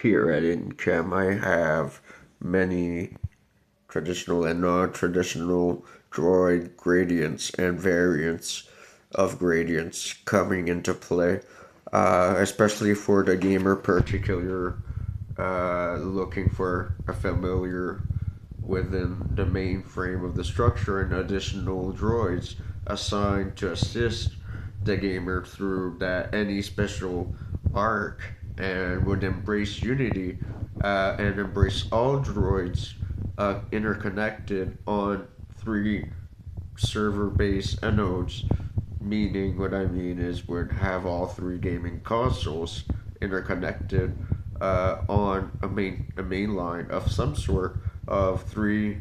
Here at InChem, I have many traditional and non-traditional droid gradients and variants of gradients coming into play, especially for the gamer particular looking for a familiar within the mainframe of the structure and additional droids assigned to assist the gamer through that any special arc and would embrace unity and embrace all droids interconnected on three server-based nodes. Meaning, what I mean is, would have all three gaming consoles interconnected on a main line of some sort of three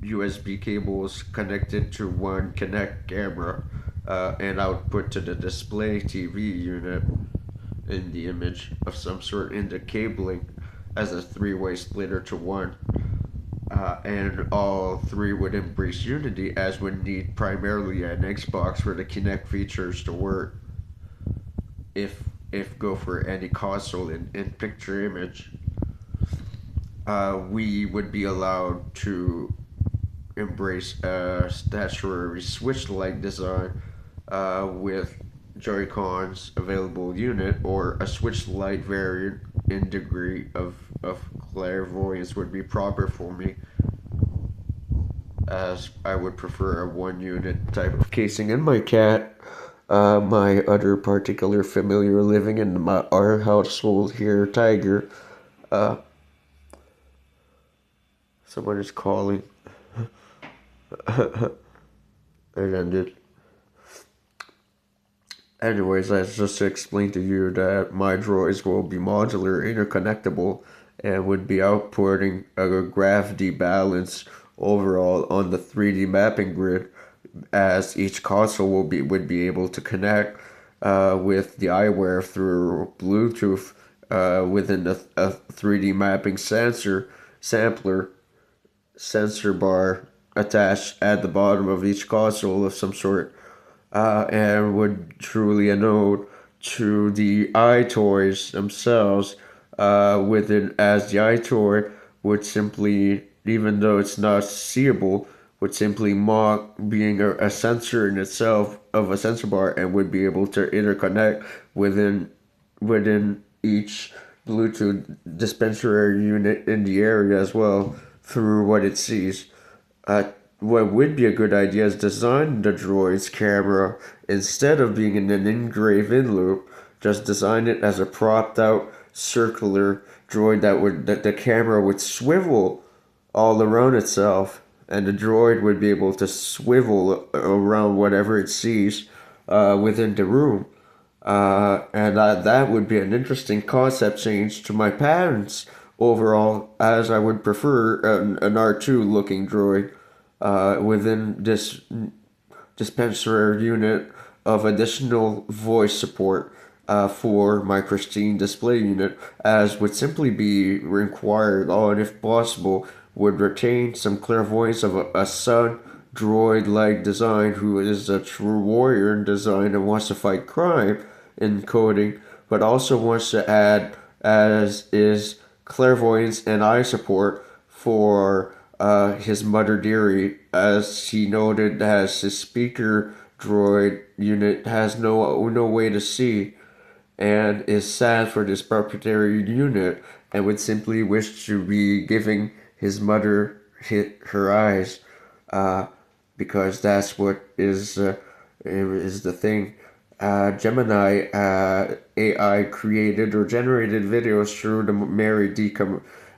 USB cables connected to one Kinect camera and output to the display TV unit in the image of some sort in the cabling as a three-way splitter to one. And all three would embrace Unity, as would need primarily an Xbox for the Kinect features to work. If go for any console in picture image, we would be allowed to embrace a statuary switch-like design with Joy-Cons available unit, or a switch-like variant in degree of clairvoyance would be proper for me, as I would prefer a one unit type of casing. And my cat, my other particular familiar living in our household here, Tiger, uh, someone is calling. It ended. Anyways, that's just to explain to you that my droids will be modular, interconnectable, and would be outputting a gravity balance overall on the 3D mapping grid, as each console would be able to connect with the eyewear through Bluetooth within a 3D mapping sampler sensor bar attached at the bottom of each console of some sort, and would truly a node to the eye toys themselves within, as the eye toy would simply, even though it's not seeable, would simply mock being a sensor in itself of a sensor bar, and would be able to interconnect within each Bluetooth dispensary unit in the area as well through what it sees. What would be a good idea is design the droid's camera, instead of being in an engraving loop, just design it as a propped out circular droid that the camera would swivel all around itself, and the droid would be able to swivel around whatever it sees within the room. And that would be an interesting concept change to my patterns overall, as I would prefer an R2 looking droid within this dispenser unit of additional voice support for my pristine display unit, as would simply be required, and if possible, would retain some clairvoyance of a sun droid-like design who is a true warrior in design and wants to fight crime in coding, but also wants to add, as is, clairvoyance and eye support for his mother dearie, as he noted, as his speaker droid unit has no way to see, and is sad for this proprietary unit, and would simply wish to be giving his mother her eyes, because that's what is the thing. Gemini AI created or generated videos through the Mary D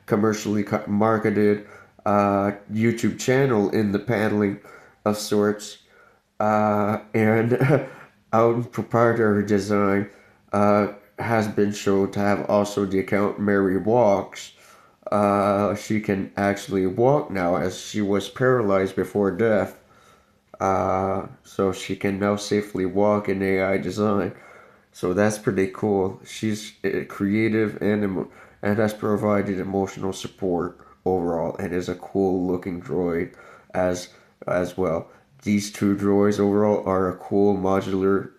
commercially marketed YouTube channel in the paneling of sorts, and out proprietary design has been shown to have also the account Mary Walks. She can actually walk now, as she was paralyzed before death. So she can now safely walk in AI design. So that's pretty cool. She's creative and has provided emotional support overall, and is a cool looking droid as well. These two droids overall are a cool modular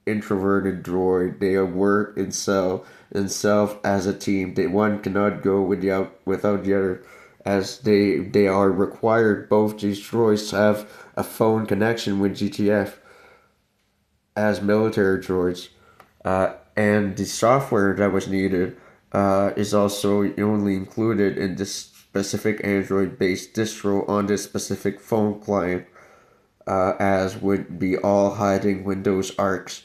introverted droid. They work and sell themselves as a team. They one cannot go without the other, as they are required. Both these droids to have a phone connection with GTF as military droids, and the software that was needed is also only included in this specific Android-based distro on this specific phone client, as would be all hiding Windows ARCs,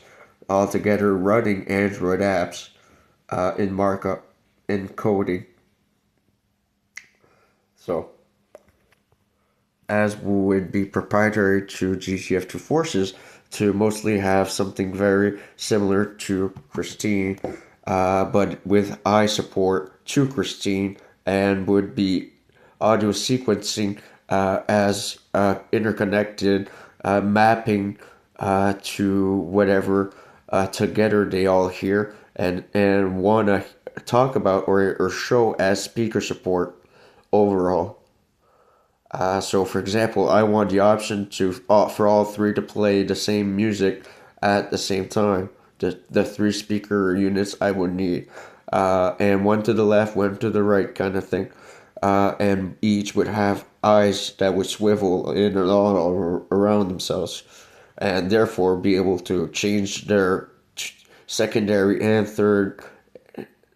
altogether running Android apps in markup and coding. So, as would be proprietary to GTF2 Forces, to mostly have something very similar to Christine, but with eye support to Christine, and would be audio sequencing as interconnected mapping to whatever together they all hear and want to talk about or show as speaker support overall. So, for example, I want the option to for all three to play the same music at the same time. The three speaker units I would need, and one to the left, one to the right, kind of thing. And each would have eyes that would swivel in and all around themselves, and therefore be able to change their secondary and third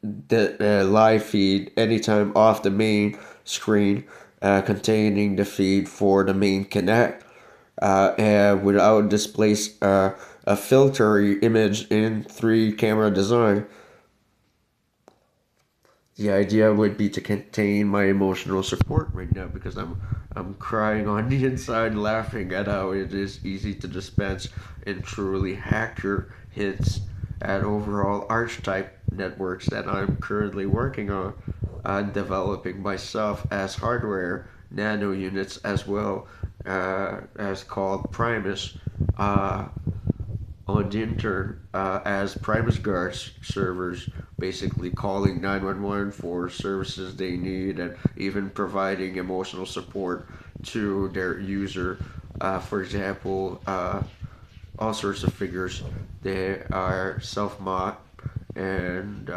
the live feed anytime off the main screen containing the feed for the main connect and without displace a filter image in three camera design. The idea would be to contain my emotional support right now because I'm crying on the inside laughing at how it is easy to dispense and truly hacker hits at overall archetype networks that I'm currently working on developing myself as hardware nano units as well as called Primus on the intern as Primus Guards servers, basically calling 911 for services they need and even providing emotional support to their user. For example, all sorts of figures. They are self-mod and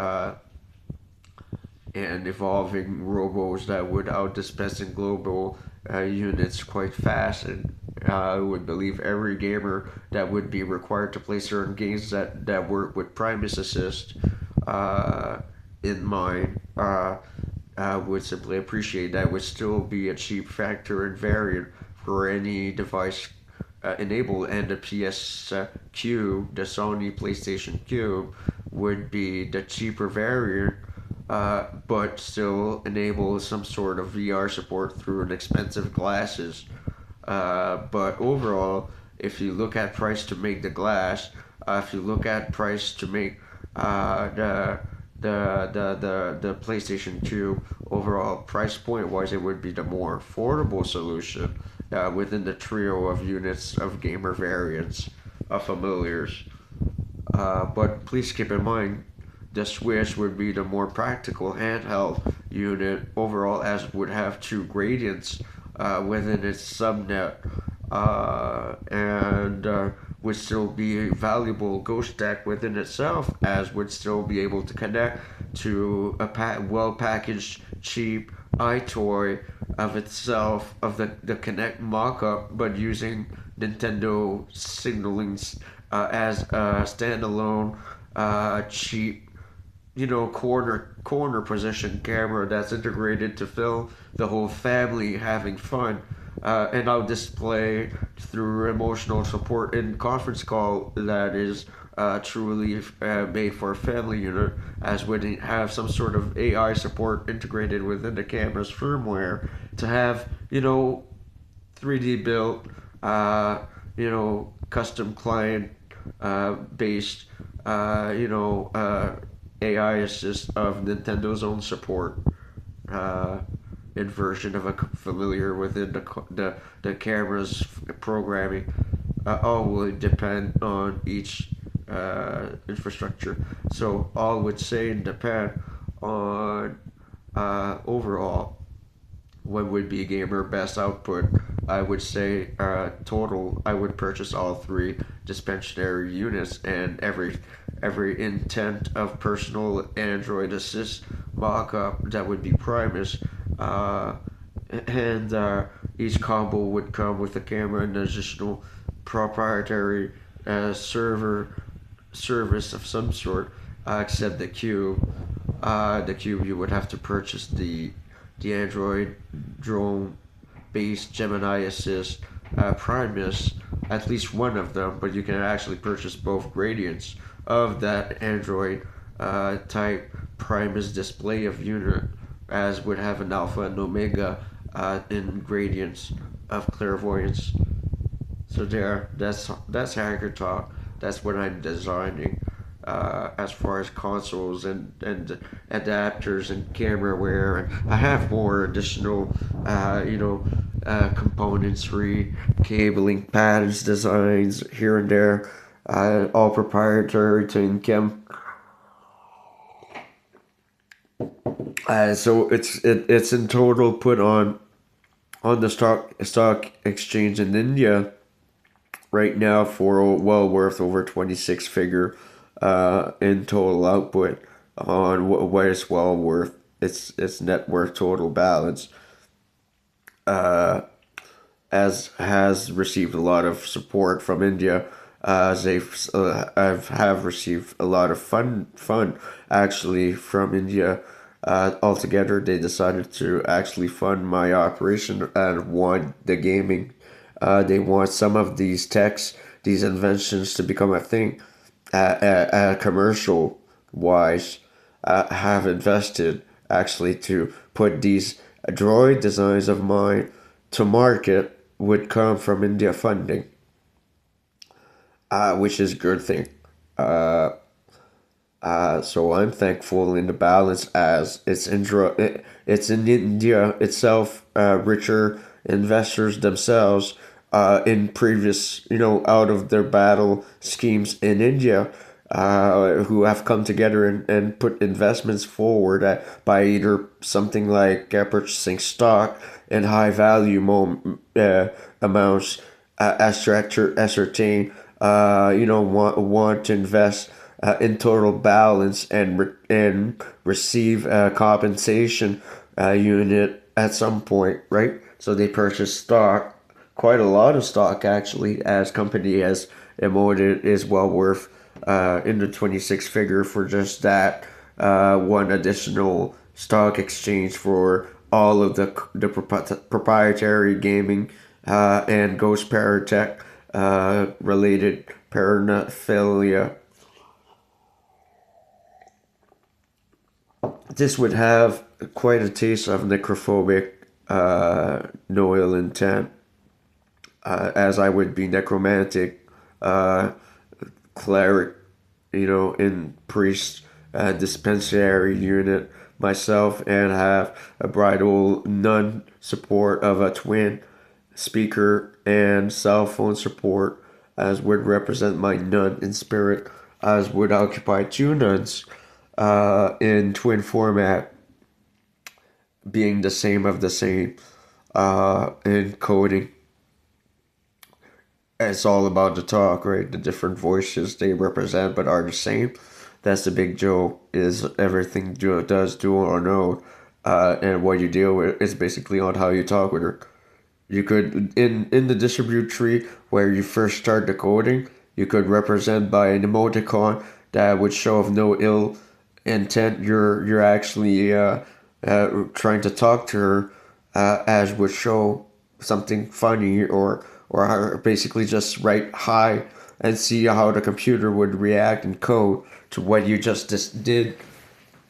and evolving robos that would outdispense in global units quite fast. And I would believe every gamer that would be required to play certain games that work with Primus Assist in mind would simply appreciate that would still be a cheap factor and variant for any device enabled, and the PS Cube, the Sony PlayStation Cube, would be the cheaper variant, but still enable some sort of VR support through inexpensive glasses. But overall, if you look at price to make the glass, if you look at price to make the PlayStation 2 overall price point wise, it would be the more affordable solution within the trio of units of gamer variants of familiars. But please keep in mind, the Switch would be the more practical handheld unit overall, as it would have two gradients within its subnet and would still be a valuable ghost stack within itself, as would still be able to connect to a well-packaged, cheap iToy of itself, of the Kinect mock-up, but using Nintendo signaling as a standalone, cheap, corner position camera that's integrated to film the whole family having fun. And I'll display through emotional support in conference call that is truly made for a family unit, as would have some sort of AI support integrated within the camera's firmware to have 3D built, custom client based, AI assist of Nintendo's own support version of a familiar within the camera's programming. All will depend on each infrastructure. So all would say and depend on overall what would be gamer best output, I would say total, I would purchase all three dispensary units and every intent of personal Android Assist mockup that would be Primus. Uh, and each combo would come with a camera and additional proprietary server service of some sort, except the cube. The cube you would have to purchase the Android drone based Gemini Assist Primus, at least one of them, but you can actually purchase both gradients of that Android type Primus display of unit, as would have an alpha and omega in gradients of clairvoyance. So that's hacker talk. That's what I'm designing. As far as consoles and adapters and camera wear, and I have more additional, componentry, cabling patterns, designs here and there, all proprietary to Inchem. So it's in total put on the stock exchange in India right now for well worth over 26 figure in total output on what it's well worth, its net worth total balance, as has received a lot of support from India, as have received a lot of fun actually from India. Altogether, they decided to actually fund my operation and want the gaming. They want some of these techs, these inventions to become a thing, commercial wise. Have invested actually to put these droid designs of mine to market would come from India funding, which is a good thing. So I'm thankful in the balance as it's in India itself, richer investors themselves, in previous, out of their battle schemes in India, who have come together and put investments forward by either something like purchasing stock in high value amounts, ascertain, want to invest in total balance and receive a compensation unit at some point, right? So they purchase stock, quite a lot of stock actually, as company has emoted is well worth in the 26 figure for just that one additional stock exchange for all of the proprietary gaming and Ghost Paratech related paraphernalia. This would have quite a taste of necrophobic noil intent, as I would be necromantic, cleric, in priest dispensary unit myself, and have a bridal nun support of a twin speaker and cell phone support, as would represent my nun in spirit, as would occupy two nuns in twin format, being the same of the same in coding. It's all about the talk, right? The different voices they represent but are the same. That's the big joke, is everything does dual or no, and what you deal with is basically on how you talk with her. You could in the distribute tree where you first start the coding, you could represent by an emoticon that would show of no ill intent. You're actually trying to talk to her, as would show something funny, or basically just write hi and see how the computer would react and code to what you just did.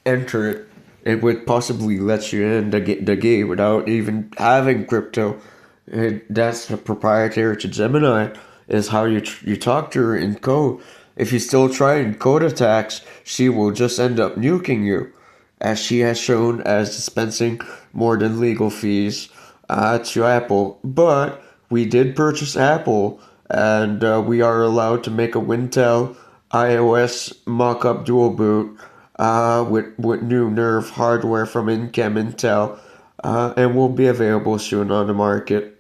Enter it. It would possibly let you in the game without even having crypto. That's the proprietary to Gemini, is how you talk to her in code. If you still try in code attacks, she will just end up nuking you, as she has shown as dispensing more than legal fees to Apple. But we did purchase Apple, and we are allowed to make a Wintel iOS mock-up dual boot with new Nerve hardware from Intel and will be available soon on the market.